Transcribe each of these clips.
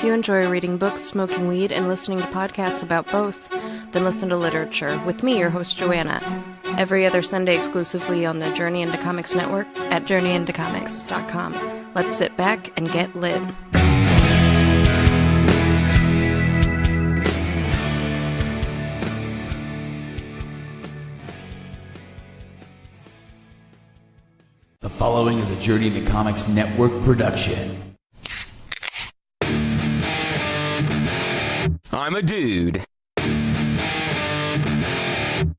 If you enjoy reading books, smoking weed, and listening to podcasts about both, then listen to Literature with me, your host, Joanna. Every other Sunday exclusively on the Journey into Comics network at journeyintocomics.com. Let's sit back and get lit. The following is a Journey into Comics network production. I'm a dude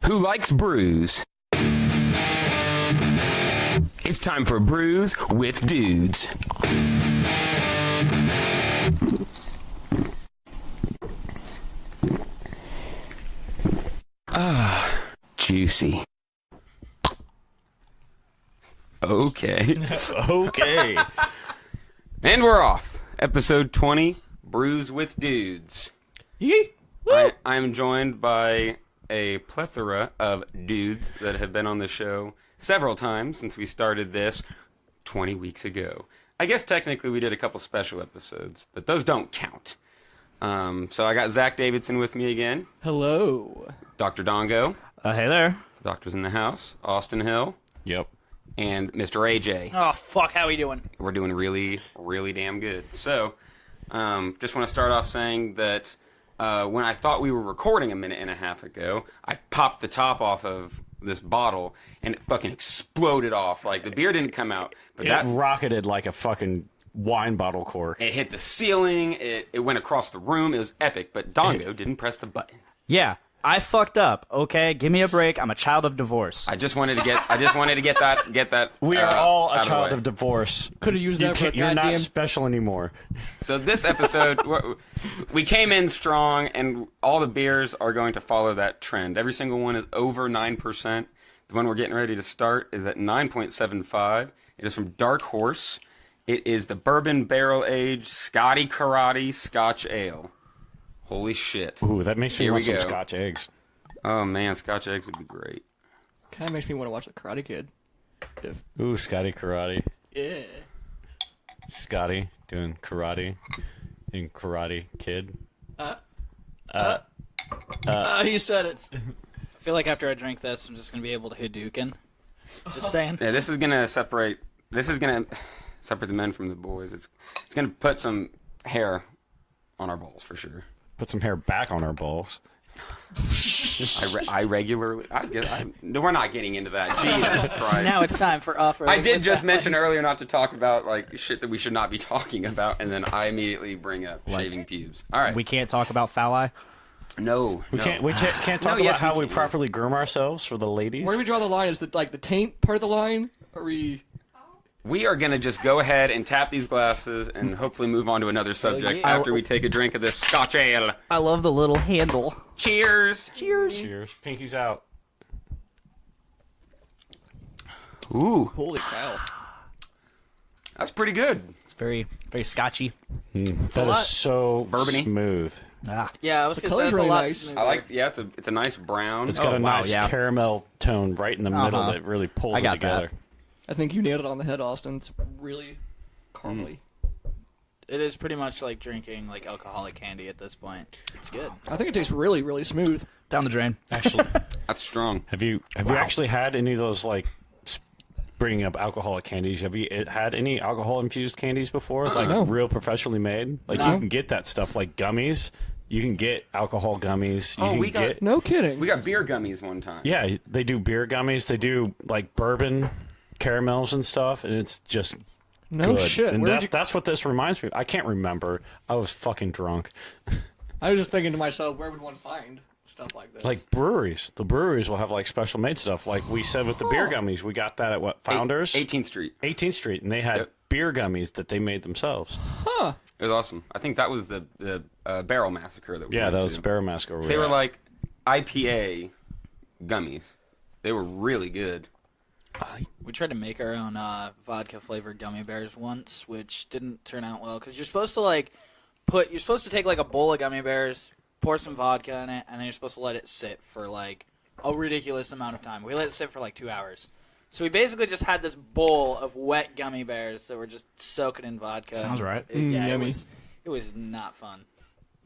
who likes brews. It's time for Brews with Dudes. Juicy. Okay. Okay. And we're off. Episode 20, Brews with Dudes. I'm joined by a plethora of dudes that have been on the show several times since we started this 20 weeks ago. I guess technically we did a couple special episodes, but those don't count. So I got Zach Davidson with me again. Hello. Dr. Dongo. Hey there. Doctor's in the house. Austin Hill. Yep. And Mr. AJ. Oh, fuck, how we doing? We're doing really, really damn good. So, just want to start off saying that when I thought we were recording a minute and a half ago, I popped the top off of this bottle, and it fucking exploded off. Like, the beer didn't come out, but It rocketed like a fucking wine bottle cork. it hit the ceiling, it went across the room, it was epic, but Dongo didn't press the button. Yeah, I fucked up. Okay, give me a break. I'm a child of divorce. I just wanted to get that. We are all a out child the way. of divorce. Could have used that for a You're goddamn... not special anymore. So this episode, we came in strong, and all the beers are going to follow that trend. Every single one is over 9%. The one we're getting ready to start is at 9.75. It is from Dark Horse. It is the Bourbon Barrel Aged Scotty Karate Scotch Ale. Holy shit. Ooh, that makes me Here want we some go. Scotch eggs. Oh man, Scotch eggs would be great. Kind of makes me want to watch The Karate Kid. Ooh, Scotty Karate. Yeah. Scotty doing karate in Karate Kid. He said it. I feel like after I drink this, I'm just going to be able to Hadouken. Just saying. Yeah, this is gonna separate the men from the boys. It's gonna put some hair on our balls for sure. Put some hair back on our balls. I regularly. No, we're not getting into that. Jesus Christ. Now it's time for offer. I did just mention earlier not to talk about like shit that we should not be talking about, and then I immediately bring up shaving pubes. All right. We can't talk about foul eye. No. We can't talk yes, about how we we can. properly groom ourselves for the ladies. Where do we draw the line? Is the taint part of the line? Are we... We are gonna just go ahead and tap these glasses and hopefully move on to another subject yeah. after we take a drink of this Scotch ale. I love the little handle. Cheers. Cheers. Cheers. Pinkies out. Ooh, Holy cow. that's pretty good. It's very, very scotchy. That is so Bourbony. smooth. Ah, Yeah, I was going to color's say it's a really lot nice. smoother. I like. Yeah, it's a nice brown. It's got a wow, nice yeah. caramel tone right in the middle that really pulls I it got together. I think you nailed it on the head, Austin. It's really caramely. It is pretty much like drinking like alcoholic candy at this point. It's good. I think it tastes really, really smooth. down the drain. Actually, That's strong. have you actually had any of those like bringing up alcoholic candies? Have you had any alcohol infused candies before? Like No. real professionally made? Like you can get that stuff like gummies. You can get alcohol gummies. You Oh, can we got- get No kidding. We got beer gummies one time. yeah. They do beer gummies. They do like bourbon caramels and stuff, and it's just No good. shit. And Where did you... that's what this reminds me of. I can't remember. I was fucking drunk. I was just thinking to myself, where would one find stuff like this? Like breweries. The breweries will have like special made stuff. Like we said with the beer gummies, we got that at what? Founders? 18th Street. 18th Street, and they had Yep. beer gummies that they made themselves. It was awesome. I think that was the Barrel Massacre that we Yeah, went that was to. Barrel Massacre. They were like IPA gummies. They were really good. We tried to make our own vodka flavored gummy bears once, which didn't turn out well because you're supposed to take like a bowl of gummy bears, pour some vodka in it, and then you're supposed to let it sit for like a ridiculous amount of time. We let it sit for like 2 hours. So we basically just had this bowl of wet gummy bears that were just soaking in vodka. Sounds right. Yeah, Yummy. It It was not fun.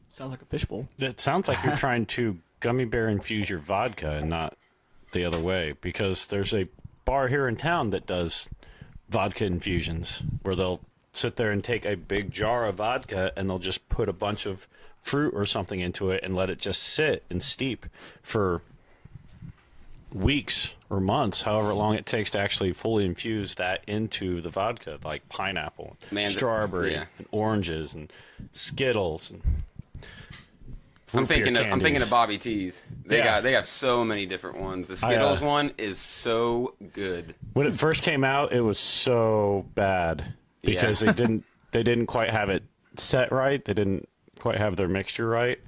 Sounds like a fishbowl. It sounds like you're trying to gummy bear infuse your vodka and not the other way, because there's a bar here in town that does vodka infusions where they'll sit there and take a big jar of vodka and they'll just put a bunch of fruit or something into it and let it just sit and steep for weeks or months, however long it takes to actually fully infuse that into the vodka, like pineapple, strawberry, and oranges, and Skittles, and I'm thinking of Bobby T's. They have so many different ones. The Skittles one is so good. When it first came out, it was so bad because they didn't quite have it set right. They didn't quite have their mixture right.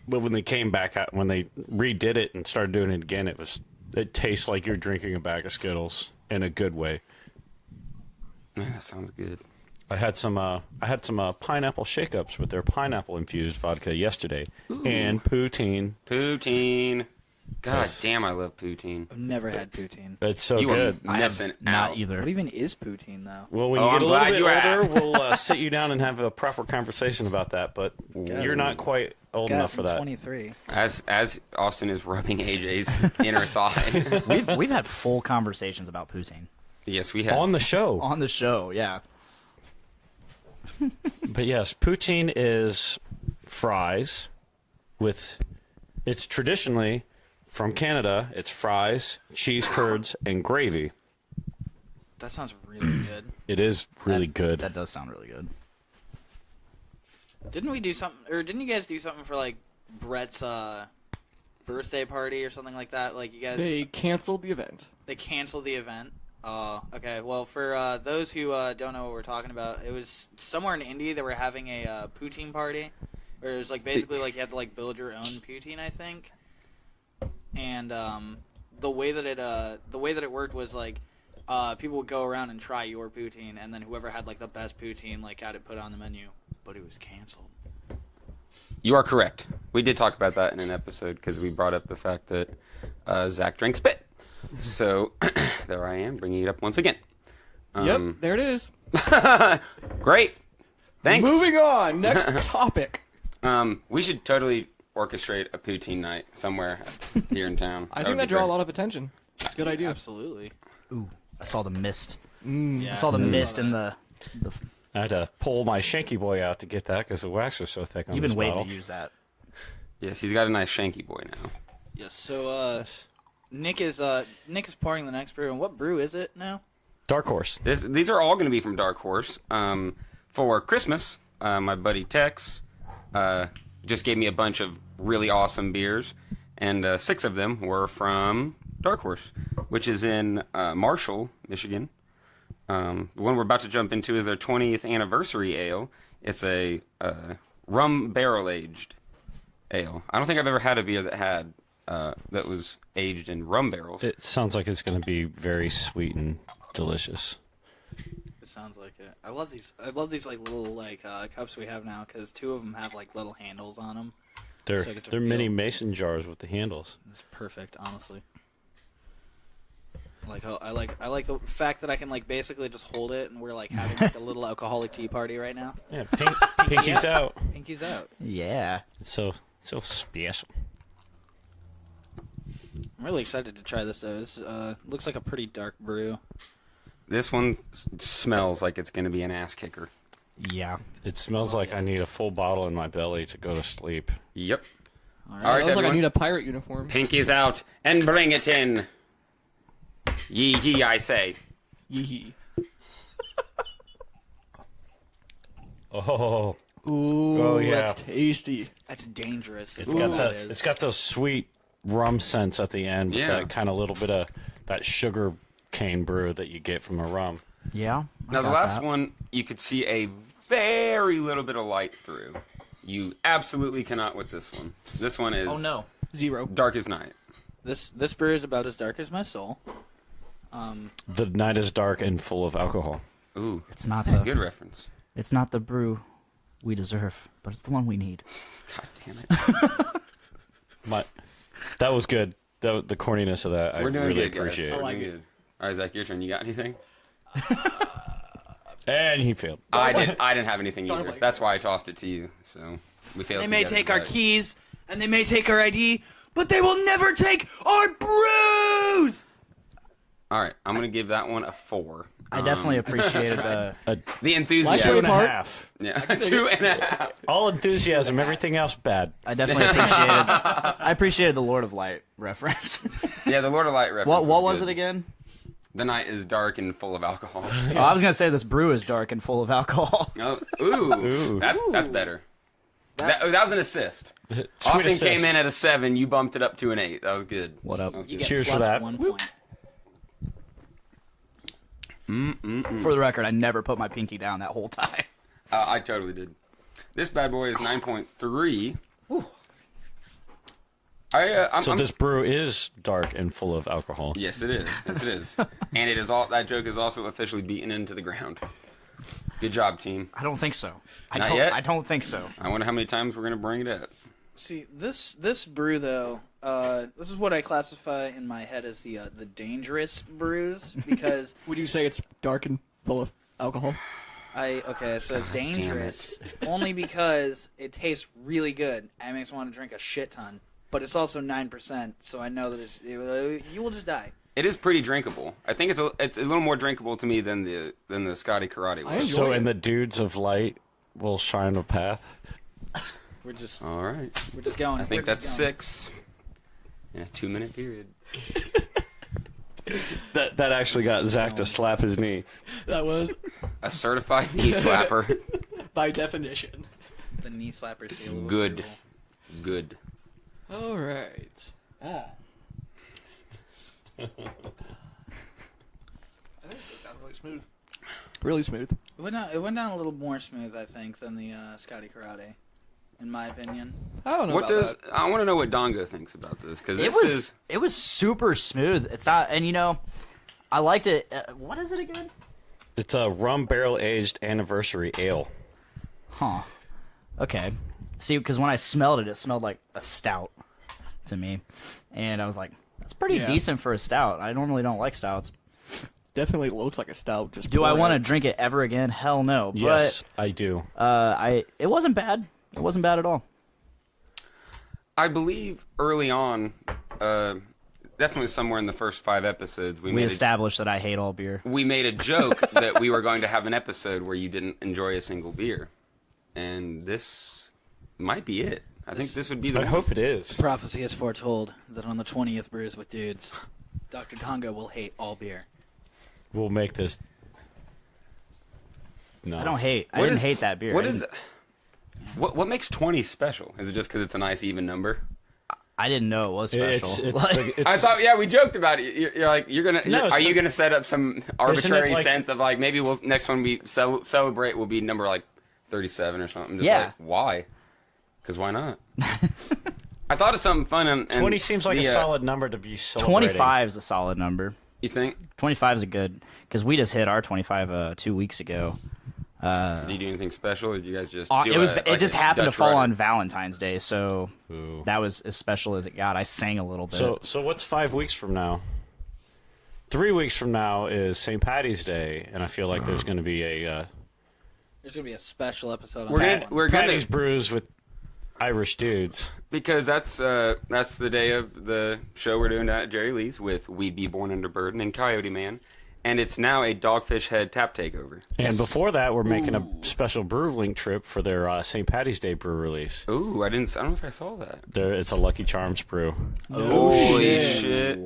But when they came back out, when they redid it and started doing it again, it tastes like you're drinking a bag of Skittles in a good way. Man, that sounds good. I had some pineapple shake-ups with their pineapple-infused vodka yesterday. Ooh. And poutine. Poutine. God damn, I love poutine. I've never had poutine. It's so good. I have not either. What even is poutine, though? Well, when you get a little bit older, we'll sit you down and have a proper conversation about that, but you're not quite old enough for that. 23. As Austin is rubbing AJ's inner thigh. We've had full conversations about poutine. Yes, we have. On the show. On the show, yeah. But yes, poutine is fries with, it's traditionally from Canada, it's fries, cheese curds, and gravy. That sounds really good. It is really good. That does sound really good. Didn't we do something, or didn't you guys do something for like Brett's birthday party or something like that? Like you guys, They canceled the event. They canceled the event. Okay. Well, for those who don't know what we're talking about, it was somewhere in India they were having a poutine party, where it was like basically like you had to like build your own poutine, I think. And the way that it worked was like people would go around and try your poutine, and then whoever had like the best poutine like had it put on the menu. But it was canceled. You are correct. We did talk about that in an episode because we brought up the fact that Zach drank spit. So there I am, bringing it up once again. Yep, there it is. Great. Thanks. Moving on. Next topic. We should totally orchestrate a poutine night somewhere here in town. I think that draw a lot of attention. It's a good idea. Absolutely. Ooh, I saw the mist. Yeah, I saw the mist in the. I had to pull my Shanky boy out to get that because the wax was so thick on You've this been waiting bottle. to use that. Yes, he's got a nice Shanky boy now. Yes. So Nick is pouring the next brew, and what brew is it now? Dark Horse. These are all going to be from Dark Horse. For Christmas, my buddy Tex just gave me a bunch of really awesome beers, and 6 of them were from Dark Horse, which is in Marshall, Michigan. The one we're about to jump into is their 20th anniversary ale. It's a rum barrel-aged ale. I don't think I've ever had a beer that was aged in rum barrels. It sounds like it's going to be very sweet and delicious. It sounds like it. I love these like little like cups we have now because 2 of them have like little handles on them. They're mini mason jars with the handles. It's perfect, honestly. Like I like the fact that I can like basically just hold it and we're like having like a little alcoholic tea party right now. Yeah, pinky's out. Pinky's out. Yeah. It's so special. I'm really excited to try this though. This looks like a pretty dark brew. This one smells like it's going to be an ass kicker. Yeah. It smells like I need a full bottle in my belly to go to sleep. Yep. All right. All right, Sounds like I everyone. need a pirate uniform. Pinky's out and bring it in. Yee yee, I say. Yee. Oh, Ooh, yeah. that's tasty. That's dangerous. it's got those sweet rum scents at the end with Yeah. that kind of little bit of that sugar cane brew that you get from a rum. Yeah. I Now, the got last that. one, you could see a very little bit of light through. You absolutely cannot with this one. This one is Oh, no. 0. dark as night. This brew is about as dark as my soul. The night is dark and full of alcohol. Ooh, It's not good reference. It's not the brew we deserve, but it's the one we need. God damn it. That was good. The corniness of that, I We're doing really good, guys. appreciate. We're like doing it. good. All right, Zach, your turn. You got anything? And he failed. I didn't have anything John either. Blake. That's why I tossed it to you. So we failed. They may together, take our so- keys and they may take our ID, but they will never take our brews. All right, I'm gonna give that one a 4. I definitely appreciated the. The enthusiasm. Like 2.5. Yeah, 2.5. All enthusiasm, everything else bad. I definitely appreciated. I appreciated the Lord of Light reference. Yeah, the Lord of Light reference. what was good. it again? The night is dark and full of alcohol. Oh, I was gonna say this brew is dark and full of alcohol. Oh, ooh, that's better. That was an assist. Sweet Austin assist. came in at a 7. You bumped it up to an 8. That was good. What up? That was You good. get Cheers for plus that. 1 point. For the record, I never put my pinky down that whole time. I totally did. This bad boy is 9.3. So this brew is dark and full of alcohol. Yes, it is. Yes, it is. And it is all. That joke is also officially beaten into the ground. Good job, team. I don't think so. Not yet? I don't think so. I wonder how many times we're gonna bring it up. See, this brew though, this is what I classify in my head as the dangerous brews because Would you say it's dark and full of alcohol? so it's dangerous only because it tastes really good and it makes me want to drink a shit ton, but it's also 9%, so I know that you will just die. It is pretty drinkable. I think it's a little more drinkable to me than the Scotty Karate I was. enjoy So, it. and the dudes of light will shine a path. We're just All right. going. I think We're just that's going. 6 in a 2-minute period. That actually got Zach to slap his knee. That was A certified knee slapper. by definition. The knee slapper seal. of Good. approval. Good. All right. I think this got really smooth. Really smooth. It went down a little more smooth, I think, than the Scotty Karate, in my opinion. I don't know What about does that. I want to know what Dongo thinks about this because It was super smooth. It's not, and I liked it. What is it again? It's a rum barrel aged anniversary ale. Huh. Okay. See, because when I smelled it, it smelled like a stout to me, and I was like, "That's pretty Yeah. decent for a stout." I normally don't like stouts. Definitely looks like a stout. Just Do I pour want to it. drink it ever again? Hell no. Yes, I do. But it wasn't bad. It wasn't bad at all. I believe early on, definitely somewhere in the first 5 episodes, We established that I hate all beer. we made a joke that we were going to have an episode where you didn't enjoy a single beer, and this might be it. I think this would be the I one. hope it is. Prophecy has foretold that on the 20th Brews with Dudes, Dr. Tonga will hate all beer. We'll make this. No. I don't hate. I What didn't is- hate that beer. What I is didn't- what makes 20 special? Is it just because it's a nice even number? I didn't know it was special. It's, Like, I thought, yeah, we joked about it. You're like, No, are you gonna set up some arbitrary like- sense of like maybe we'll next one we celebrate will be number like 37 or something? Just Yeah. like, why? Because why not? I thought of something fun and 20 seems like the, a solid number to be celebrating. 25 is a solid number. You think? 25 is a good, because we just hit our 25 2 weeks ago. Did you do anything special, or did you guys just? It just happened to Dutch fall Rider? on Valentine's Day, so Ooh. that was as special as it got. I sang a little bit. So what's 5 weeks from now? 3 weeks from now is St. Patty's Day, and I feel like there's going to be a There's going to be a special episode on We're that gonna one. we're gonna Patty's Brews with Irish dudes. because that's the day of the show we're doing at Jerry Lee's with We'd Be Born Under Burden and Coyote Man, and it's now a Dogfish Head tap takeover. And before that, we're making a special brew link trip for their St. Patty's Day brew release. Ooh, I don't know if I saw that. It's a Lucky Charms brew. Holy shit!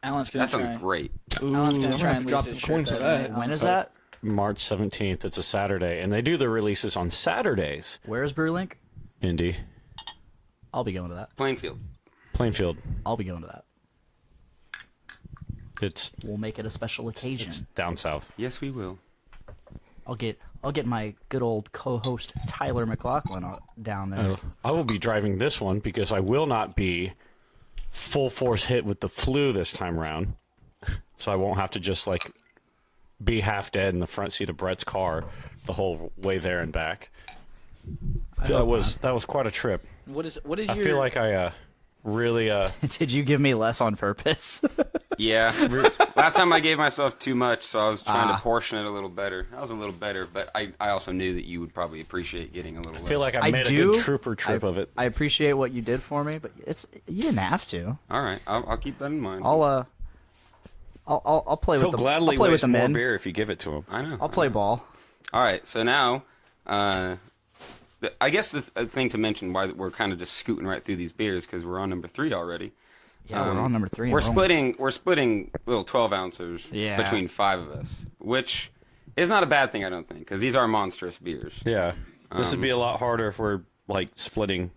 Alan's going That to try. sounds great. Ooh, Alan's I'm going to gonna try have and to drop lose some his coins shirt for that that. night. when is that? March 17th. It's a Saturday, and they do the releases on Saturdays. Where's Brewlink? Indy, I'll be going to that. Plainfield. Plainfield. I'll be going to that. It's We'll make it a special occasion. it's down south. Yes, we will. I'll get my good old co-host Tyler McLaughlin down there. I will be driving this one because I will not be full force hit with the flu this time around. So I won't have to just like be half dead in the front seat of Brett's car the whole way there and back. That was quite a trip. What is I your... feel like I really Did you give me less on purpose? Yeah. Last time I gave myself too much, so I was trying to portion it a little better. I was a little better, but I also knew that you would probably appreciate getting a little less. I feel like I made a good trooper trip of it. I appreciate what you did for me, but you didn't have to. All right, I'll keep that in mind. I'll play with He'll the gladly I'll play with waste the more men. beer if you give it to him. I know. I'll play ball. All right, so now, I guess the thing to mention why we're kind of just scooting right through these beers because we're on number 3 already. Yeah, we're on number 3. We're splitting little 12 ounces between 5 of us, which is not a bad thing, I don't think, because these are monstrous beers. Yeah. This would be a lot harder if we're like splitting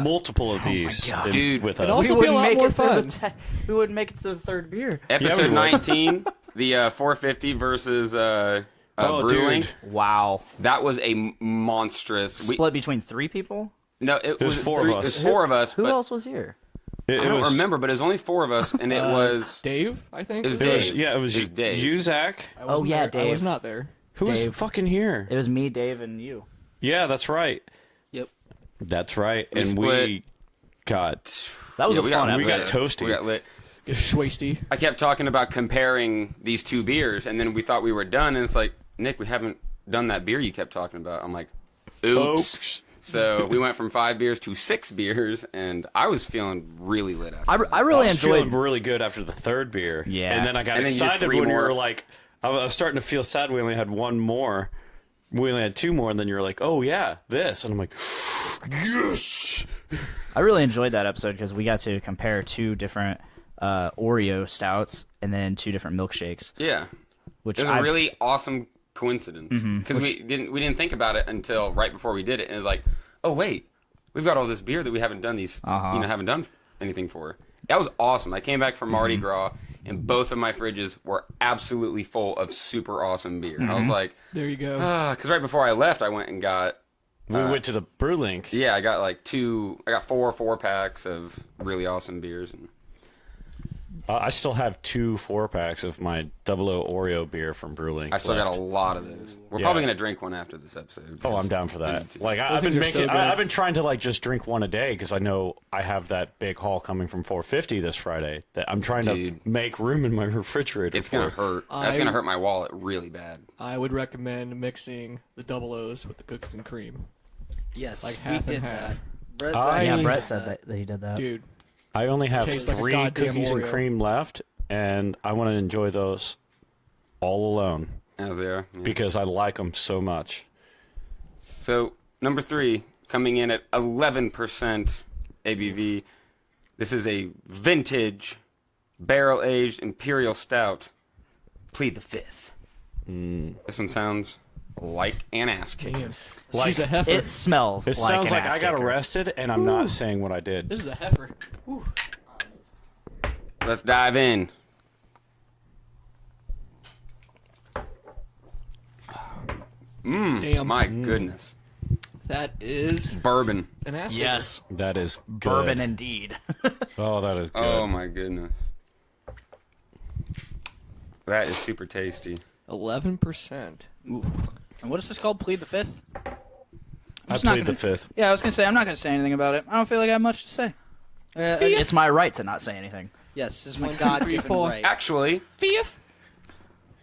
multiple of these Dude, with It'd us. also be a lot more fun. We wouldn't make it to the third beer. Episode 19, the 450 versus Brewing. dude. Wow. That was a monstrous. Split between 3 people? No, it was 4 of us. It was 4 of us. Who but else was here? I don't remember, but it was only 4 of us, and it was Dave, I think. It was It was, Dave. yeah, it was Dave. you, Zach. I wasn't yeah, there. I was Dave. not there. Who was Dave. fucking here? It was me, Dave, and you. Yeah, that's right. Yep. That's right. We And split. we got That was Yeah, a we fun got- we episode. got toasty. We got lit. Get schwasty. I kept talking about comparing these 2 beers, and then we thought we were done, and it's like, Nick, we haven't done that beer you kept talking about. I'm like, oops. So we went from 5 beers to 6 beers, and I was feeling really lit after that. I really I was feeling enjoyed. really good after the 3rd beer. Yeah. And then I got And then you did excited 3 when we more. were like, I was starting to feel sad we only had 1 more. We only had 2 more, and then you were like, oh, yeah, this. And I'm like, yes! I really enjoyed that episode because we got to compare 2 different Oreo stouts and then 2 different milkshakes. Yeah. Which It was a I've- really awesome coincidence because we didn't think about it until right before we did it, and it was like, oh wait, we've got all this beer that we haven't done haven't done anything for. That was awesome. I came back from Mardi Gras, and both of my fridges were absolutely full of super awesome beer. I was like, There you go. because right before I left, I went and got. We went to the Brew Link. Yeah, I got like 4 4-packs of really awesome beers. And I still have 2 4-packs of my 00 Oreo beer from Brew Link. I still left. got a lot of those. We're Yeah. probably gonna drink one after this episode. Oh, I'm down for that. Like I've things been are so making, good. I've been trying to like just drink one a day because I know I have that big haul coming from 450 this Friday that I'm trying Dude. to make room in my refrigerator. It's gonna for. hurt. That's gonna hurt my wallet really bad. I would recommend mixing the double O's with the cookies and cream. Yes, Like we half and did half. that. Brett's Yeah, actually Brett did said that he did that. Dude, I only have Tastes like a 3 goddamn cookies and Oreo. cream left, and I want to enjoy those all alone As they are. Yeah. because I like them so much. So number 3, coming in at 11% ABV. This is a vintage barrel-aged imperial stout. Plead the 5th. This one sounds like an ass kick. damn. Like- She's a heifer. It smells This like sounds an like ass I got kicker. arrested, and I'm not saying what I did. This is a heifer. Whew. Let's dive in. Damn. My goodness. That is Bourbon. an ass kicker. Yes, That is good. bourbon indeed. Oh, that is good. Oh my goodness. That is super tasty. 11%. Ooh. And what is this called? Plead the 5th? I just not played the gonna- 5th. Yeah, I was gonna say I'm not gonna say anything about it. I don't feel like I have much to say. It's my right to not say anything. Yes, this is my 1, 2, 3, God-given 4. right. Actually,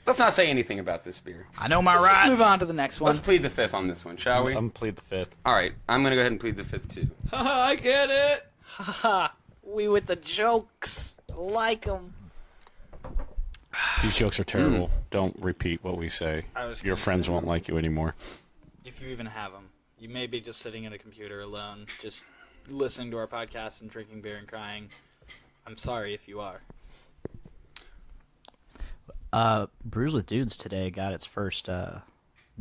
let's not say anything about this beer. I know my Let's rights. just move on to the next one. Let's plead the 5th on this one, shall we? I'm played the 5th. All right, I'm going to go ahead and plead the 5th too. Haha, I get it. Haha, we with the jokes. Like them. These jokes are terrible. Don't repeat what we say. I was Your gonna friends say- won't like you anymore. If you even have them. You may be just sitting at a computer alone, just listening to our podcast and drinking beer and crying. I'm sorry if you are. Brews with Dudes today got its first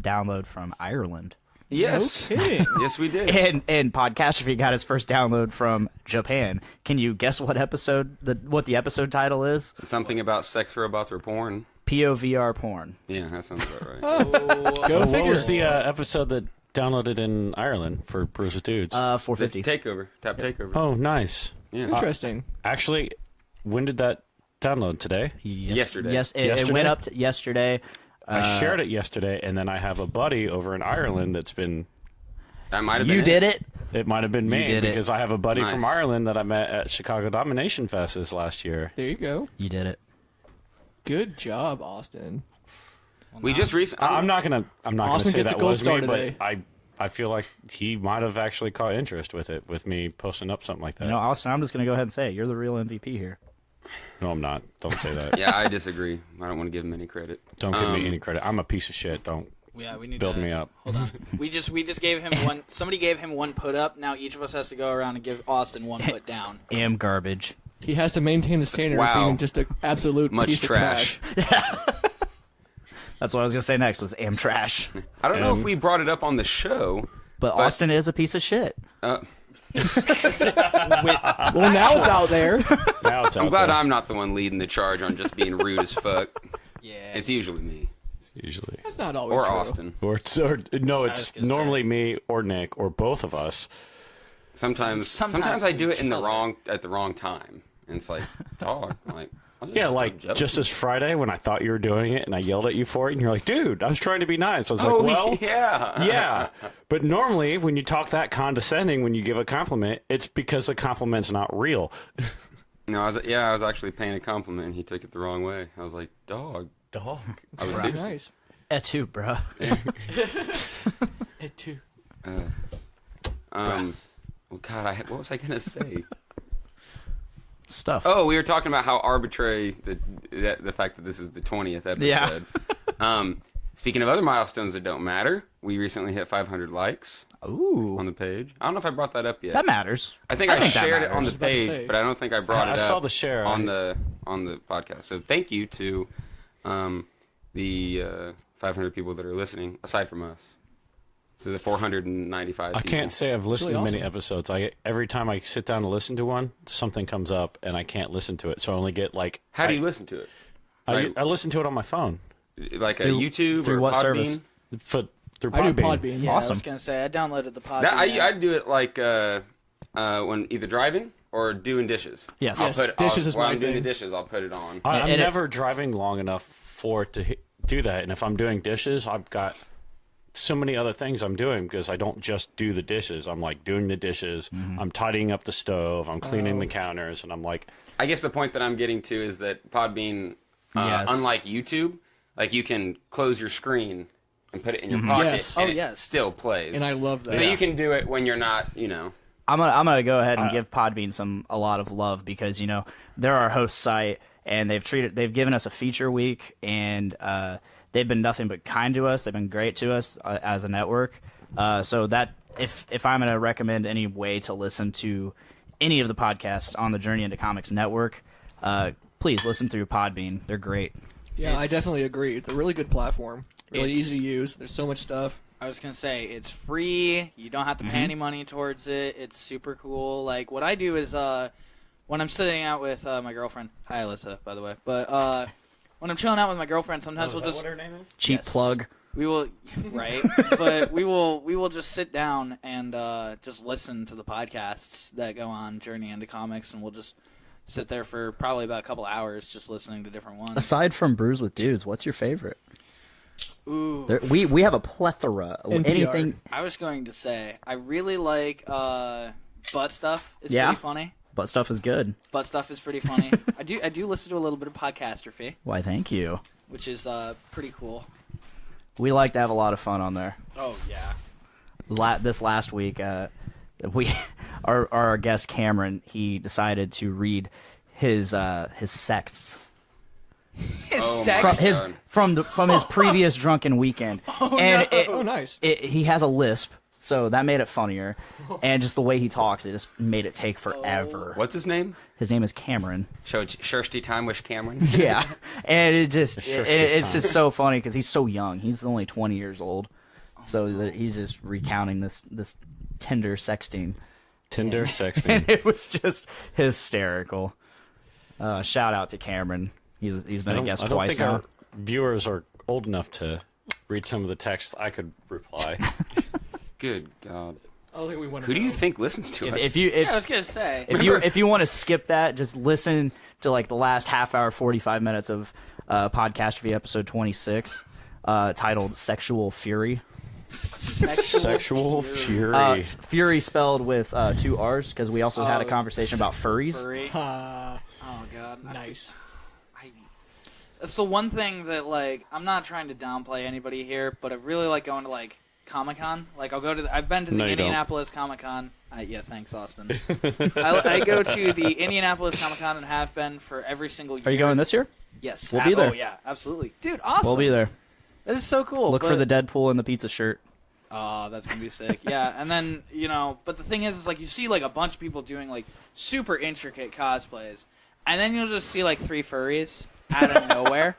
download from Ireland. Yes. No kidding. Yes, we did. And Podcastrophe got its first download from Japan. Can you guess what what the episode title is? Something about sex robots or porn. POVR porn. Yeah, that sounds about right. Go What figure. was the episode that downloaded in Ireland for Brews with Dudes? 450. Takeover. Tap Takeover. Oh, nice. Yeah. Interesting. Actually, when did that download? Today? Yesterday. Yes, it Yesterday? went up yesterday. I shared it yesterday, and then I have a buddy over in Ireland that's been... That might have been You did it. It might have been me did it. because I have a buddy Nice. from Ireland that I met at Chicago Domination Fest this last year. There you go. You did it. Good job, Austin. We just recently. I'm not gonna Austin say gets a that gold was star me, today. but I feel like he might have actually caught interest with it, with me posting up something like that. You know, Austin, I'm just going to go ahead and say it. You're the real MVP here. No, I'm not. Don't say that. Yeah, I disagree. I don't want to give him any credit. Don't give me any credit. I'm a piece of shit. Don't Yeah, we need build to me up. Hold on. We just gave him one. Somebody gave him one put up. Now each of us has to go around and give Austin one put down. Am garbage. He has to maintain the standard Wow. of being just an absolute Much piece trash. of trash. That's what I was going to say next was am trash. I don't know if we brought it up on the show. But Austin is a piece of shit. Well, now it's out there. Now it's I'm out glad there, I'm not the one leading the charge on just being rude as fuck. Yeah. It's usually me usually. That's not always or true. Austin. Or no, was it's gonna normally me or Nick or both of us. Sometimes I do it in the at the wrong time, and it's like, dog. I'm like, I'll just Yeah, I'm like jealous. just this Friday when I thought you were doing it and I yelled at you for it and you're like, dude, I was trying to be nice. I was Oh like, well, yeah, yeah. But normally when you talk that condescending when you give a compliment, it's because the compliment's not real. No, I was actually paying a compliment, and he took it the wrong way. I was like, dog. I was serious. Nice. Et tu, bro. It too. Well, God, what was I gonna say? Stuff. Oh, we were talking about how arbitrary the fact that this is the 20th episode. Yeah. Speaking of other milestones that don't matter, we recently hit 500 likes Ooh. on the page. I don't know if I brought that up yet. That matters. I think I that shared it on the matters. about to page, say. but I don't think I brought it I up. saw the share. on the podcast. So thank you to the 500 people that are listening, aside from us. So the 495 I people. can't say I've listened really to many awesome. episodes. Every time I sit down to listen to one, something comes up and I can't listen to it. So I only get like How do you listen to it? I listen to it on my phone Like a Through- YouTube through or what Podbean? service? through I do Podbean. Podbean. Yeah, I Awesome. was gonna say I downloaded the pod. I do it like when either driving or doing dishes. Yes. I'll Yes, put, dishes is while my I'm doing the thing. dishes, I'll put it on. I'm And it- never driving long enough for it to do that. And if I'm doing dishes, I've got so many other things I'm doing because I don't just do the dishes. I'm like doing the dishes. I'm tidying up the stove. I'm cleaning the counters. And I'm like, I guess the point that I'm getting to is that Podbean, Yes. unlike YouTube, like you can close your screen and put it in your pocket, Yes. and Oh, it yes. still plays. And I love that. so you can do it when you're not, I'm gonna go ahead and give Podbean a lot of love because they're our host site and they've given us a feature week and they've been nothing but kind to us. They've been great to us as a network. So that if I'm gonna recommend any way to listen to any of the podcasts on the Journey into Comics network, please listen through Podbean. They're great. Yeah, I definitely agree. It's a really good platform. Really It's- easy to use. There's so much stuff. I was gonna say it's free. You don't have to pay any money towards it. It's super cool. Like what I do is when I'm sitting out with my girlfriend. Hi, Alyssa, by the way. But when I'm chilling out with my girlfriend, sometimes we'll just her name is? Cheap Yes. plug. we will right, but we will just sit down and just listen to the podcasts that go on Journey into Comics, and we'll just sit there for probably about a couple hours just listening to different ones. Aside from Brews with Dudes, what's your favorite? Ooh, We have a plethora. NPR. Anything. I was going to say I really like Butt Stuff. It's Yeah? pretty funny. Butt stuff is good. Butt Stuff is pretty funny. I do listen to a little bit of Podcastrophe, Why, thank you. which is pretty cool. We like to have a lot of fun on there. Oh yeah. This last week, our guest Cameron, he decided to read his sexts Oh Sex? my from God. from his previous drunken weekend, and Oh, nice. he has a lisp, so that made it funnier, and just the way he talks, it just made it take forever. What's his name? His name is Cameron. Thirsty Time with Cameron. Yeah, and it's time. just so funny because he's so young. He's only 20 years old, so that he's just recounting this Tinder sexting. Tinder And sexting. it was just hysterical. Shout out to Cameron. He's been a guest I don't twice think now. our viewers are old enough to read some of the text I could reply. Good God. I don't think we want to Who do you think listens to us? If you I was gonna say. if you want to skip that, just listen to like the last half hour, 45 minutes of Podcastrophe episode 26, titled "Sexual Fury." Sexual fury. Fury spelled with 2 R's because we also had a conversation about furries. Furry. Oh god. Nice. That's the one thing that, like, I'm not trying to downplay anybody here, but I really like going to, like, Comic-Con. Like, I've been to the Indianapolis Comic-Con. Yeah, thanks, Austin. I go to the Indianapolis Comic-Con and have been for every single year. Are you going this year? Yes. We'll be there. Oh, yeah, absolutely. Dude, awesome. We'll be there. That is so cool. Look for the Deadpool in the pizza shirt. Oh, that's going to be sick. Yeah, and then, but the thing is like, you see, like, a bunch of people doing, like, super intricate cosplays, and then you'll just see, like, 3 furries out of nowhere.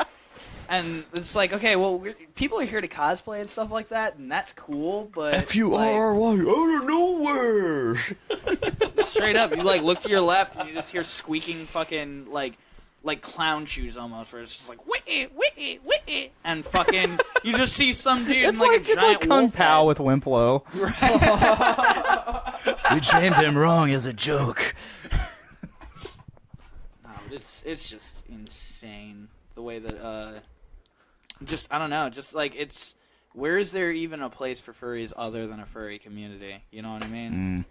And it's like, okay, well, people are here to cosplay and stuff like that, and that's cool, but... F-U-R-R-Y, out of nowhere! Straight up, you, like, look to your left, and you just hear squeaking fucking, like clown shoes almost, where it's just like, wee, wee, wee, and fucking, you just see some dude in, like, a giant it's like Kung wolf Pao head. with Wimplo. Right. You shamed him wrong as a joke. No, it's just insane, the way that, I don't know, just, like, where is there even a place for furries other than a furry community? You know what I mean?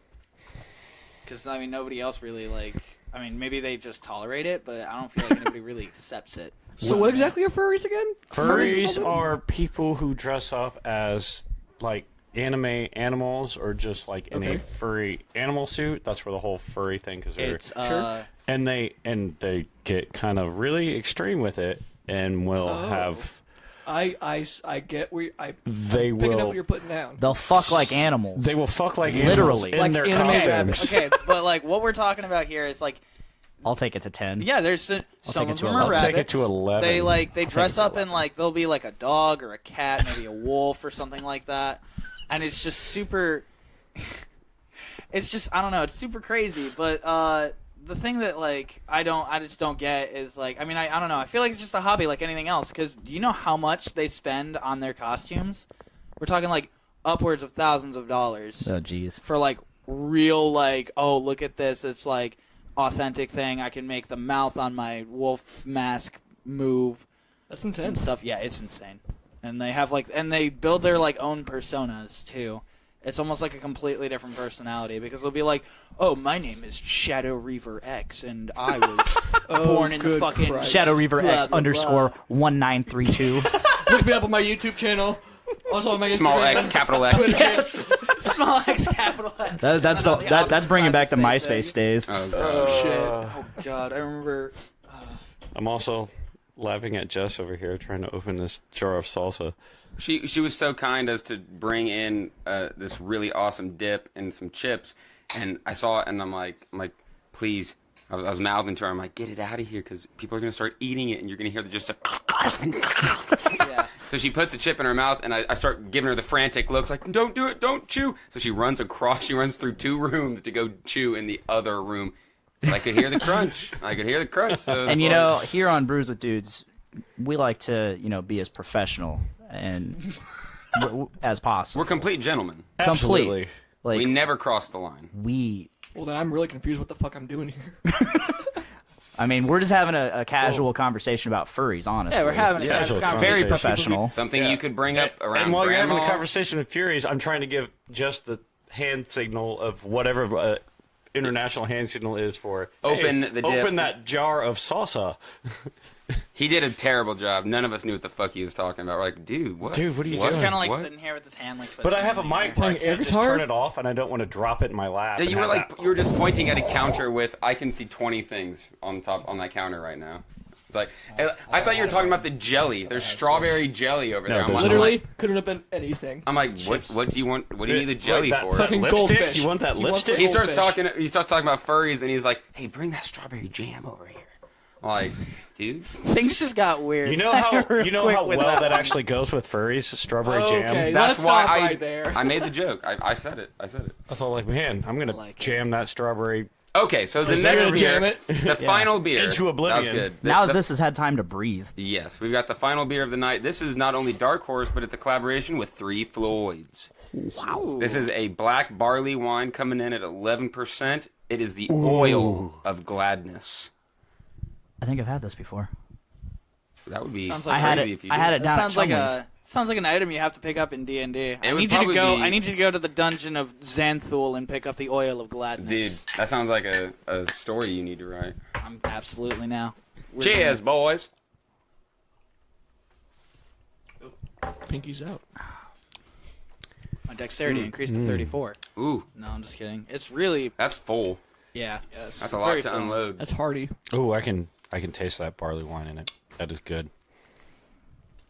Because, I mean, nobody else really, like... I mean, maybe they just tolerate it, but I don't feel like anybody really accepts it. So what exactly are furries again? Furries are people who dress up as, like, anime animals or just, like, in a furry animal suit. That's where the whole furry thing, because they're... Sure. And they get kind of really extreme with it and will have... I get where I'm will picking up what you're putting down. They'll fuck like animals. They will fuck like Literally. animals in Like their anime costumes. rabbits. Okay, but, like, what we're talking about here is, like, I'll take it to 10. yeah, there's some take it of to them 11. are I'll rabbits. take it to 11. They dress up in, like, they'll be like a dog or a cat, maybe a wolf or something like that, and it's just super. It's just, I don't know, it's super crazy. But the thing that, like, I just don't get is, like, I mean, I don't know, I feel like it's just a hobby like anything else. Because do you know how much they spend on their costumes? We're talking, like, upwards of thousands of dollars. Oh, jeez. For, like, real, like, oh, look at this, it's like authentic thing. I can make the mouth on my wolf mask move That's and intense. stuff. Yeah, it's insane. And they have, like, and they build their, like, own personas too. It's almost like a completely different personality, because they'll be like, oh, my name is Shadow Reaver X, and I was born in the good fucking Christ. Shadow Reaver blah, X blah, _1932. Look me up on my YouTube channel. Also on my Instagram. Small X, capital X. Twitter channel. small X, capital X. That's bringing back the Same MySpace thing. days. Oh, God. Oh shit. Oh God, I remember. I'm also laughing at Jess over here trying to open this jar of salsa. She was so kind as to bring in this really awesome dip and some chips, and I saw it, and I'm like, please. I was mouthing to her. I'm like, get it out of here, because people are gonna start eating it, and you're gonna hear just a. Yeah. So she puts the chip in her mouth, and I start giving her the frantic looks, like, don't do it, don't chew. So she runs through 2 rooms to go chew in the other room. But I could hear the crunch. So And, here on Brews with Dudes, we like to, be as professional and as possible. we're complete gentlemen. Absolutely. Like, We never cross the line. Well, then I'm really confused what the fuck I'm doing here. I mean, we're just having a casual conversation about furries, honestly. Yeah, we're having a Casual casual conversation. Very conversation. professional. Something you could bring up around And while you're grandma. having a conversation with Furies, I'm trying to give just the hand signal of whatever international hand signal is for Open the dip. Open that jar of salsa. He did a terrible job. None of us knew what the fuck he was talking about. We're like, dude, what? Dude, what are you He's doing? kind of like What? sitting here with his hand like. But I have a twisting in the mic, but I Playing air can't just guitar? turn it off, and I don't want to drop it in my lap. Yeah, and you were have like, that- you were just pointing at a counter with, I can see 20 things on that counter right now. It's like, I thought you were talking about the jelly. There's strawberry jelly over there. No, I'm there's like, Literally, couldn't have been anything. I'm like, what do you want? What do you need the Like jelly that for? fucking lipstick? goldfish. You want that He wants lipstick? the He starts goldfish. talking about furries, and he's like, hey, bring that strawberry jam over here. I'm like, dude. Things just got weird. You know how Real quick with well that one. actually goes with furries? Strawberry Okay. jam. That's Let's why stop right there. I made the joke. I said it. That's all like, man, I'm gonna like it. jam that strawberry Okay, so the Is that next gonna beer, jam it? the final beer, Into oblivion. That was good. Now that this has had time to breathe. Yes, we've got the final beer of the night. This is not only Dark Horse, but it's a collaboration with Three Floyds. Wow. This is a black barley wine coming in at 11%. It is the oil of gladness. I think I've had this before. That would be Sounds I like had crazy it. if you I did. had it down at sounds like Chumley's. sounds like an item you have to pick up in D&D. I would need you to probably go. be- I need you to go to the dungeon of Xanthul and pick up the oil of gladness. Dude, that sounds like a story you need to write. I'm absolutely now. We're Cheers, boys. Pinky's out. My dexterity increased to 34. Ooh, No, I'm just kidding. It's really, that's full. yeah. Yes. That's a lot Very to full. unload. That's hearty. Oh, I can taste that barley wine in it. That is good.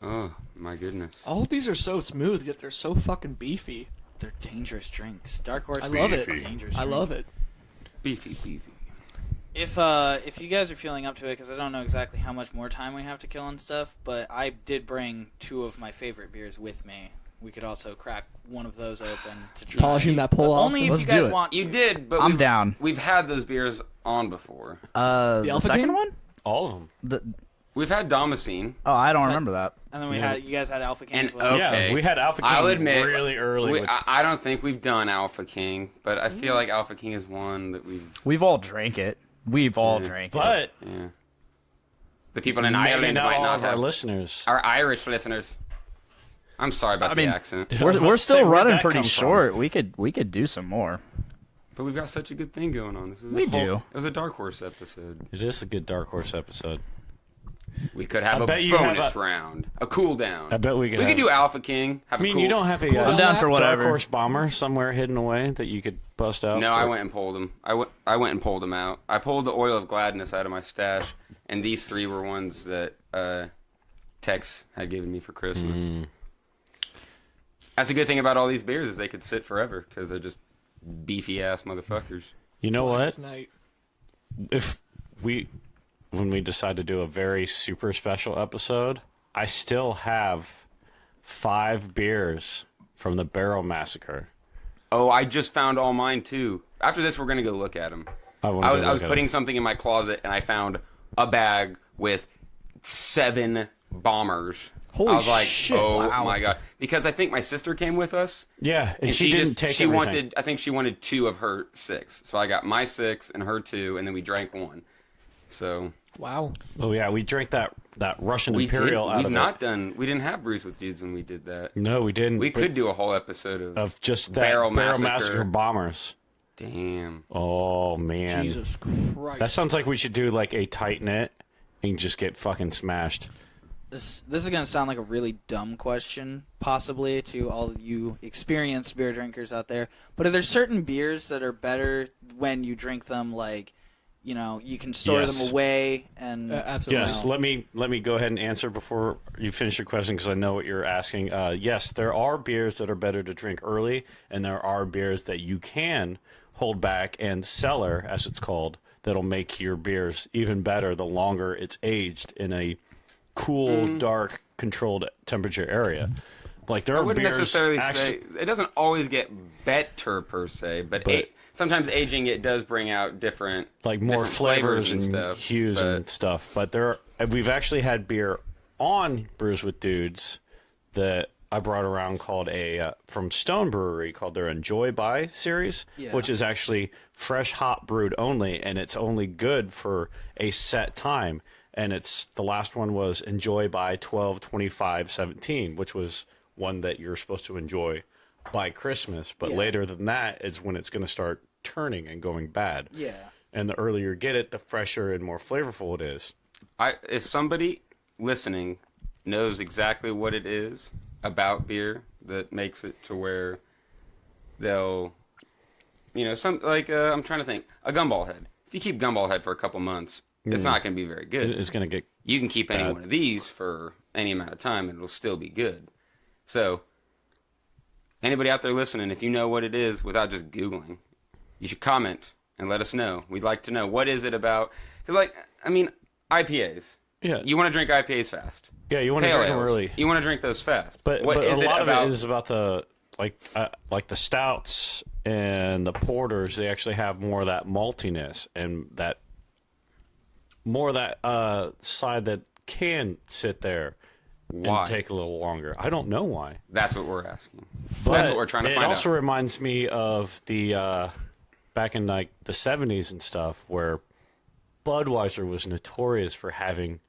Oh, my goodness. All of these are so smooth, yet they're so fucking beefy. They're dangerous drinks. Dark Horse. I love it. Dangerous. I love it. Beefy. If you guys are feeling up to it, because I don't know exactly how much more time we have to kill and stuff, but I did bring 2 of my favorite beers with me. We could also crack one of those open to try. Polishing that pull off. Only if Let's you do guys it. want to. You did, but I'm down. We've had those beers on before. The Alpha second King? one? All of them. The, We've had Damascene. oh, I don't remember that. And then you guys had Alpha King And as well. okay, Yeah, we had Alpha King I'll admit, really early. with- I don't think we've done Alpha King, but I feel like Alpha King is one that We've all drank it. We've all Yeah. drank it. but yeah. The people in maybe Ireland not might all not of our have. listeners. Our Irish listeners. I'm sorry about I the mean, accent, We're Say, still where'd running that pretty come from? short. We could do some more. but we've got such a good thing going on. This is We a whole, do. It was a Dark Horse episode. It is a good Dark Horse episode. We could have I a bet you have bonus a- round, a cool down. I bet we could. We have- could do Alpha King. Have I mean, a cool, you don't have a I'm down for whatever. Dark Horse bomber somewhere hidden away that you could bust out. No, for- I went and pulled them. I went and pulled them out. I pulled the Oil of Gladness out of my stash, and these 3 were ones that Tex had given me for Christmas. That's a good thing about all these beers is they could sit forever because they're just beefy ass motherfuckers. You know what? Last night. If when we decide to do a very super special episode, I still have 5 beers from the Barrel Massacre. Oh, I just found all mine too. After this, we're gonna go look at them. I was putting something in my closet and I found a bag with 7 bombers. Holy I was like, shit. oh Wow. my god! Because I think my sister came with us. Yeah, and she just- didn't take She everything. wanted. I think she wanted 2 of her 6. So I got my 6 and her 2, and then we drank 1. So Wow. Oh yeah, we drank that Russian we Imperial out We've of not it. done. We didn't have Brews with Dudes when we did that. No, we didn't. We but- could do a whole episode of just that Barrel Barrel Massacre. Massacre bombers. Damn. Oh man, Jesus Christ. that sounds like we should do like a tight knit and just get fucking smashed. This is gonna sound like a really dumb question, possibly to all you experienced beer drinkers out there. But are there certain beers that are better when you drink them? Like, you can store Yes. them away and absolutely. Yes, let me go ahead and answer before you finish your question because I know what you're asking. Yes, there are beers that are better to drink early, and there are beers that you can hold back and cellar, as it's called, that'll make your beers even better the longer it's aged in a cool, dark, controlled temperature area. Like there I are wouldn't beers necessarily actually, say it doesn't always get better per se, but sometimes aging it does bring out different like more different flavors and stuff. hues but and stuff. But we've actually had beer on Brews with Dudes that I brought around called from Stone Brewery called their Enjoy By series, which is actually fresh hop brewed only, and it's only good for a set time. And the last one was Enjoy By 12/25/17, which was one that you're supposed to enjoy by Christmas. But later than that is when it's going to start turning and going bad. yeah. And the earlier you get it, the fresher and more flavorful it is. if somebody listening knows exactly what it is about beer that makes it to where they'll, some I'm trying to think, a Gumball Head. If you keep Gumball Head for a couple months, it's not going to be very good. It's going to get You can keep any bad. one of these for any amount of time and it'll still be good. So, anybody out there listening, if you know what it is without just Googling, you should comment and let us know. We'd like to know, what is it about? Because, IPAs. Yeah. You want to drink IPAs fast. Yeah, you want to Pale drink them ales, early. you want to drink those fast. But what is a lot about, of it is about the like the stouts and the porters. They actually have more of that maltiness and that side that can sit there Why? and take a little longer. I don't know why. That's what we're asking. But That's what we're trying to find It also out. reminds me of the back in the 70s and stuff where Budweiser was notorious for having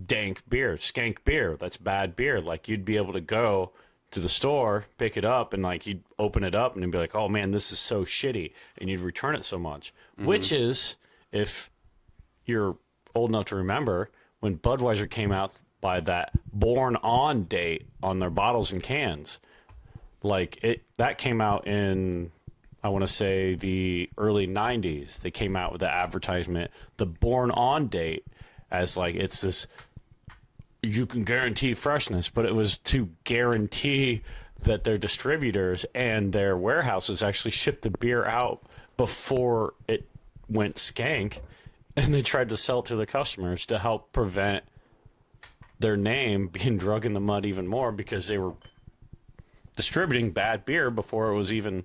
dank beer, skank beer. That's bad beer. Like, you'd be able to go to the store, pick it up, and like you'd open it up and you'd be like, oh man, this is so shitty, and you'd return it so much. Which is, if you're old enough to remember, when Budweiser came out by that born on date on their bottles and cans, like that came out in, I want to say, the early 90s. They came out with the advertisement, the born on date, as like, it's this, you can guarantee freshness, but it was to guarantee that their distributors and their warehouses actually shipped the beer out before it went skank, and they tried to sell it to their customers to help prevent their name being drug in the mud even more, because they were distributing bad beer before it was even,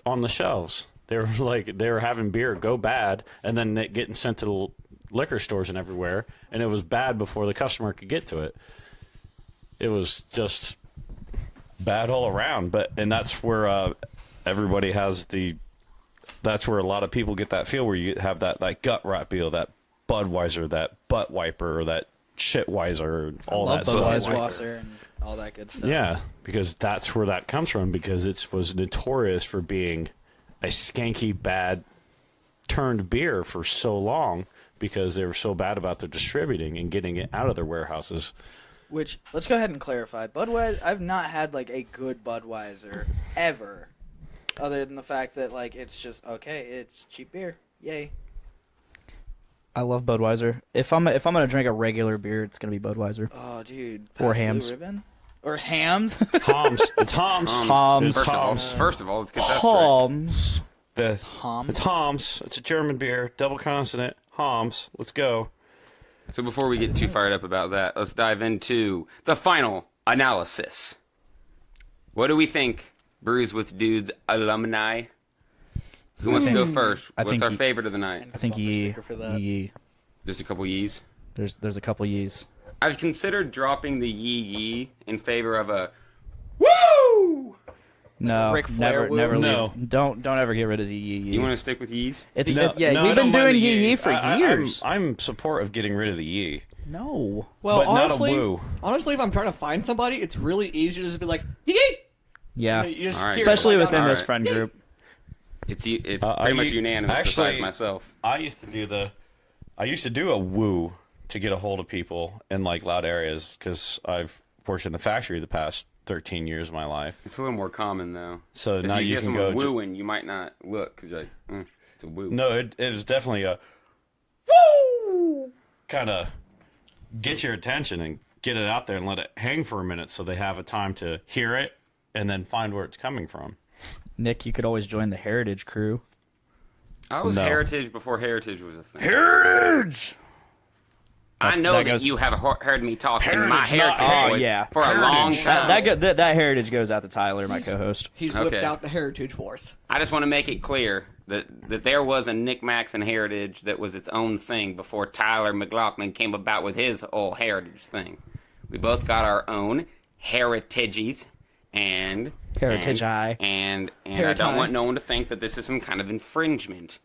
on the shelves. They were having beer go bad and then it getting sent to the liquor stores and everywhere, and it was bad before the customer could get to it. It was just bad all around. And that's where everybody has that's where a lot of people get that feel, where you have that like gut rot feel, that Budweiser, that butt wiper, or that shitweiser, all that stuff. Budweiser and all that good stuff. Yeah, because that's where that comes from, because it was notorious for being a skanky, bad turned beer for so long, because they were so bad about their distributing and getting it out of their warehouses. Which, let's go ahead and clarify. Budweiser, I've not had like a good Budweiser ever, other than the fact that like it's just okay, it's cheap beer, yay. I love Budweiser. If I'm gonna drink a regular beer, it's gonna be Budweiser. Oh, dude. Or Hams. Or Hams. Hams. It's Hams. Hams. First of all, let's get that straight. Hams. Hams. It's Hams. It's a German beer, double consonant. Hams. Let's go. So before we get too fired up about that, let's dive into the final analysis. What do we think, Brews with Dudes alumni? Who wants to go first? What's our favorite of the night? I think Yee. There's a couple yees. There's a couple yees. I've considered dropping the yee in favor of a woo! No, Ric Flair never woo? No. leave. Don't ever get rid of the yee. You want to stick with yees? It's No, we've I been don't mind doing the yee for years. I'm support of getting rid of the yee. No. Well, But not a honestly, woo. if I'm trying to find somebody, it's really easy to just be like, yee! Yeah. You just All right. hear Especially somebody within down this Alright. friend group. It's pretty much unanimous besides myself. I used to do a woo to get a hold of people in like loud areas, because I've worked in the factory the past 13 years of my life. It's a little more common though. So If now you get can someone go. wooing, you might not look because you're like, it's a woo. No, it was definitely a woo, kind of get your attention and get it out there and let it hang for a minute, so they have a time to hear it and then find where it's coming from. Nick, you could always join the Heritage crew. I was No. Heritage before Heritage was a thing. Heritage! I know that that goes- you have heard me talk in my Heritage, not- Heritage Oh, voice yeah. for a long time. That Heritage goes out to Tyler, my co-host. He's whipped Okay. out the heritage force. I just want to make it clear that there was a Nick Maxon Heritage that was its own thing before Tyler McLaughlin came about with his whole Heritage thing. We both got our own heritages, and Heritage and, Eye. and I Heritage. don't want no one to think that this is some kind of infringement.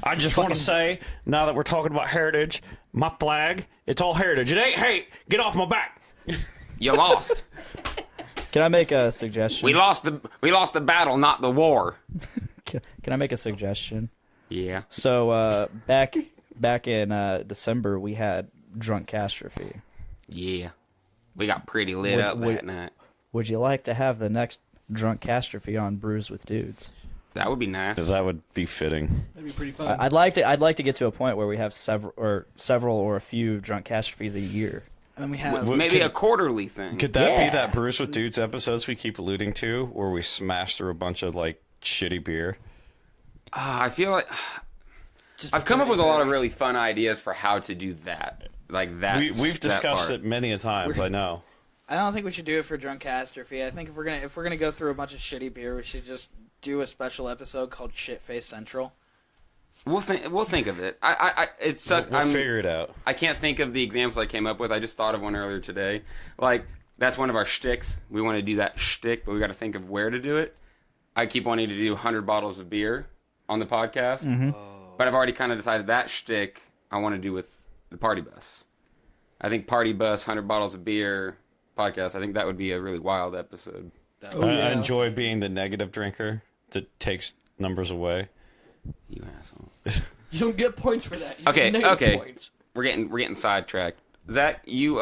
I just want to say, now that we're talking about heritage, my flag, it's all heritage. It ain't hate. Get off my back. You lost. Can I make a suggestion? We lost the battle, not the war. Can I make a suggestion? Yeah. So back in December, we had Drunk Catastrophe. Yeah. We got pretty lit up that night. Would you like to have the next Drunk Catastrophe on Brews with Dudes? That would be nice. That would be fitting. That'd be pretty fun. I'd like to get to a point where we have several or a few Drunk Catastrophes a year. And then we have Maybe a quarterly thing. Could that be Yeah. that Brews with Dudes episodes we keep alluding to, where we smash through a bunch of like shitty beer? I feel like just I've come up with a lot of really fun ideas for how to do that. Like that. We've discussed it many a times. I know. I don't think we should do it for Drunk Catastrophe. I think if we're gonna go through a bunch of shitty beer, we should just do a special episode called Shitface Central. We'll think of it. We'll figure it out. I can't think of the examples I came up with. I just thought of one earlier today. Like that's one of our shticks. We want to do that shtick, but we got to think of where to do it. I keep wanting to do 100 bottles of beer on the podcast, but I've already kind of decided that shtick I want to do with the Party Bus. I think Party Bus, 100 bottles of beer podcast, I think that would be a really wild episode. I enjoy being the negative drinker that takes numbers away. You asshole. You don't get points for that. You Okay, get negative okay. Points. We're getting sidetracked. Zach, you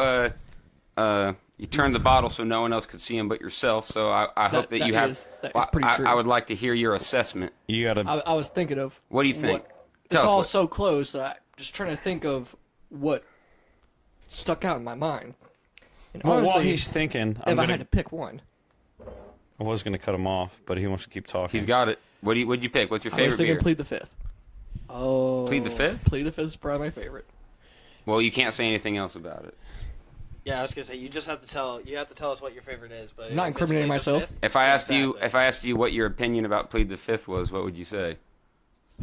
turned the bottle so no one else could see him but yourself. So I hope that you have. That is pretty true. I would like to hear your assessment. You gotta. I was thinking of. What do you think? It's all so close that I'm just trying to think of what stuck out in my mind. And Well, honestly, while he's thinking, if I had to pick one, I was gonna cut him off, but he wants to keep talking. He's got it. What'd you pick? What's your I was favorite thinking beer? Plead the Fifth. Oh. Plead the Fifth? Plead the Fifth is probably my favorite. Well, you can't say anything else about it. Yeah, I was gonna say you just have to tell us what your favorite is, but Not if it's incriminating Plead the myself. Fifth, If I asked you what your opinion about Plead the Fifth was, what would you say?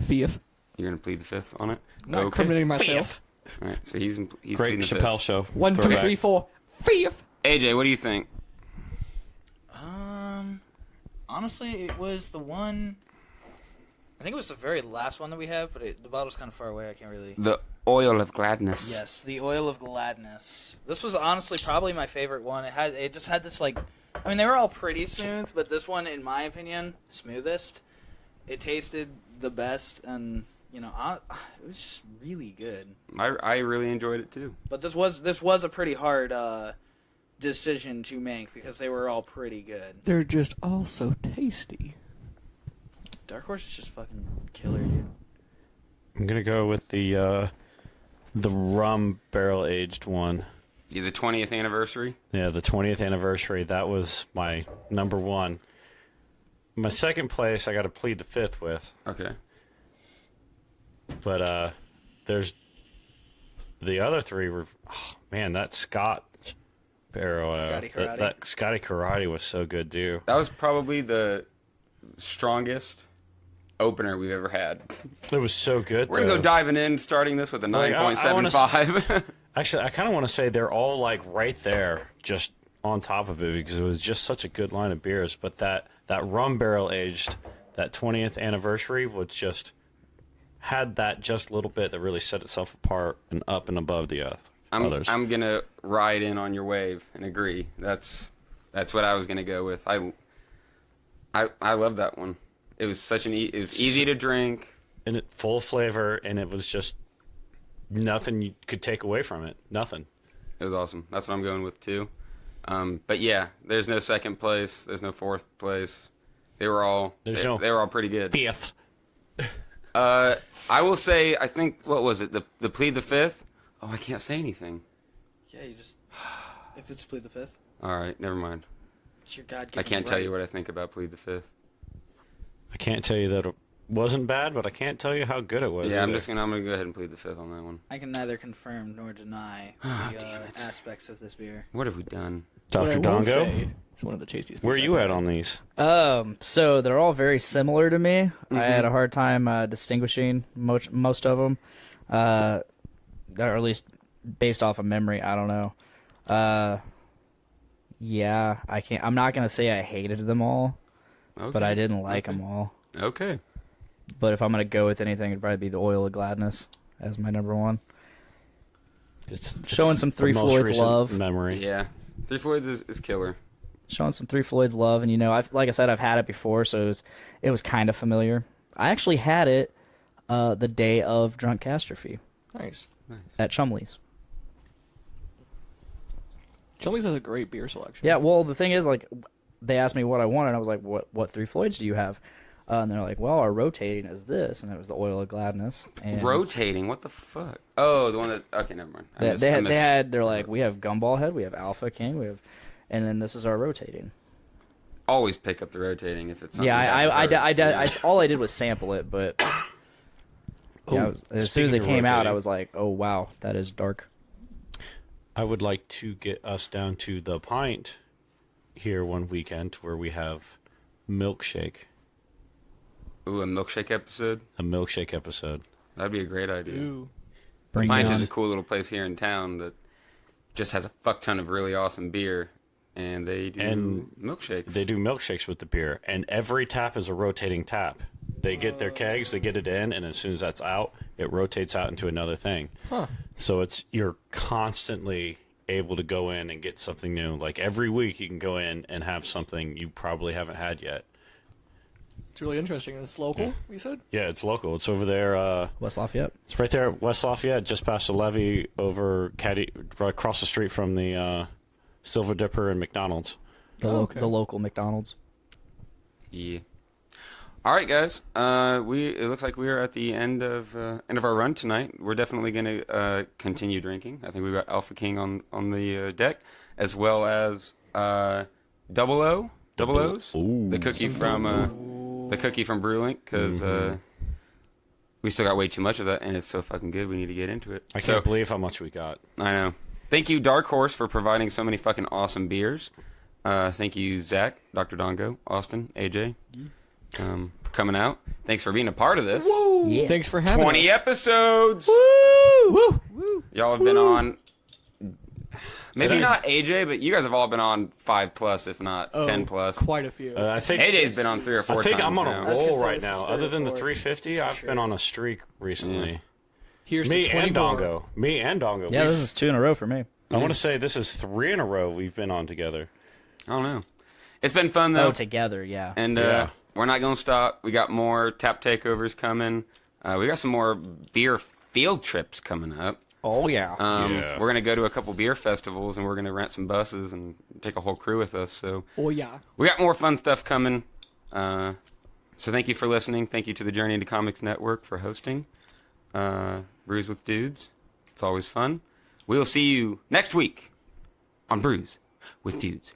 Fifth. You're gonna plead the fifth on it? Not incriminating myself. All right, so he's Great pleading the Chappelle fifth. show. 1, 2, Throwback. 3, 4. Fifth. AJ, what do you think? Honestly, it was the one. I think it was the very last one that we have, but the bottle's kind of far away. I can't really. The Oil of Gladness. Yes, the Oil of Gladness. This was honestly probably my favorite one. It just had this like, I mean, they were all pretty smooth, but this one, in my opinion, smoothest. It tasted the best, and it was just really good. I really enjoyed it too. But this was a pretty hard decision to make because they were all pretty good. They're just all so tasty. Dark Horse is just fucking killer, dude. I'm gonna go with the rum barrel aged one. Yeah, the 20th anniversary. Yeah, the 20th anniversary. That was my number one. My second place, I got to plead the fifth with. Okay. But there's the other three were. Oh, man, that Scott barrel. Scotty Karate. That Scotty Karate was so good too. That was probably the strongest opener we've ever had. It was so good. We're gonna go diving in, starting this with a Like, I 9.75. Actually, I kind of want to say they're all like right there, just on top of it, because it was just such a good line of beers. But that rum barrel aged, that 20th anniversary was just had that just little bit that really set itself apart and up and above the others. I'm gonna ride in on your wave and agree. That's what I was gonna go with. I love that one. It was it was easy to drink, and it full of flavor, and it was just nothing you could take away from it. Nothing. It was awesome. That's what I'm going with too. But yeah, there's no second place. There's no fourth place. They were all they were all pretty good. Fifth. I will say, I think, what was it? The Plead the Fifth? Oh, I can't say anything. Yeah, you just if it's Plead the Fifth, All right, never mind. it's your God. I can't tell you what I think about Plead the Fifth. I can't tell you that it wasn't bad, but I can't tell you how good it was. Yeah, I'm either. gonna go ahead and Plead the Fifth on that one. I can neither confirm nor deny the aspects of this beer. What have we done? Dr. What I will Dongo, say, it's one of the tastiest. where are beers you I've at had. on these? So they're all very similar to me. I had a hard time distinguishing most of them, or at least based off of memory. I don't know. Yeah, I can't. I'm not gonna say I hated them all, Okay. but I didn't like them all. Okay. But if I'm gonna go with anything, it'd probably be the Oil of Gladness as my number one. It's Showing some the Three most Floyds recent love. memory. Yeah. Three Floyds is killer. Showing some Three Floyds love, and like I said, I've had it before, so it was kind of familiar. I actually had it the day of Drunk Catastrophe Nice. at Chumley's. Chumley's has a great beer selection. Yeah, well, the thing is, like, they asked me what I wanted, and I was like, "What Three Floyds do you have?" And they're like, "Well, our rotating is this," and it was the Oil of Gladness. And Rotating? What the fuck? Oh, the one that. Okay, never mind. they're like, "We have Gumball Head, we have Alpha King, and then this is our rotating." Always pick up the rotating if it's something. Yeah, all I did was sample it, but yeah, as soon as it Speaking of came out, rotating. I was like, "Oh wow, that is dark." I would like to get us down to the pint here one weekend where we have milkshake. Ooh, a milkshake episode? A milkshake episode. That'd be a great idea. Ooh. Bring Pint it is on. a cool little place here in town that just has a fuck ton of really awesome beer, and they do And milkshakes. They do milkshakes with the beer, and every tap is a rotating tap. They get their kegs, they get it in, and as soon as that's out, it rotates out into another thing. Huh. So you're constantly able to go in and get something new. Like every week you can go in and have something you probably haven't had yet. It's really interesting. It's local, you said? Yeah, it's local. It's over there. West Lafayette. It's right there at West Lafayette, just past the levee over right across the street from the Silver Dipper and McDonald's. The local McDonald's. Yeah. All right, guys. It looks like we are at the end of our run tonight. We're definitely going to continue drinking. I think we've got Alpha King on the deck, as well as Double O's, the cookie from Brewlink, because we still got way too much of that, and it's so fucking good. We need to get into it. I can't believe how much we got. I know. Thank you, Dark Horse, for providing so many fucking awesome beers. Thank you, Zach, Dr. Dongo, Austin, AJ. For coming out. Thanks for being a part of this. Woo! Yeah. Thanks for having 20 us. episodes. Woo! Woo! Woo! Y'all have been on. Maybe not AJ, but you guys have all been on 5+, if not 10+. Quite a few. I think AJ's been on 3 or 4 times. I think I'm on now. a roll right now. Other than the 350, I've been on a streak recently. Yeah. Here's Me to 20 and more. Dongo. Me and Dongo. Yeah, this is 2 in a row for me. I want to say this is 3 in a row we've been on together. I don't know. It's been fun, though. Oh, together, yeah. And Yeah. we're not going to stop. We got more tap takeovers coming. We got some more beer field trips coming up. Oh, yeah. We're going to go to a couple beer festivals, and we're going to rent some buses and take a whole crew with us. So Oh, yeah. we got more fun stuff coming. So thank you for listening. Thank you to the Journey into Comics Network for hosting Brews with Dudes. It's always fun. We will see you next week on Brews with Dudes.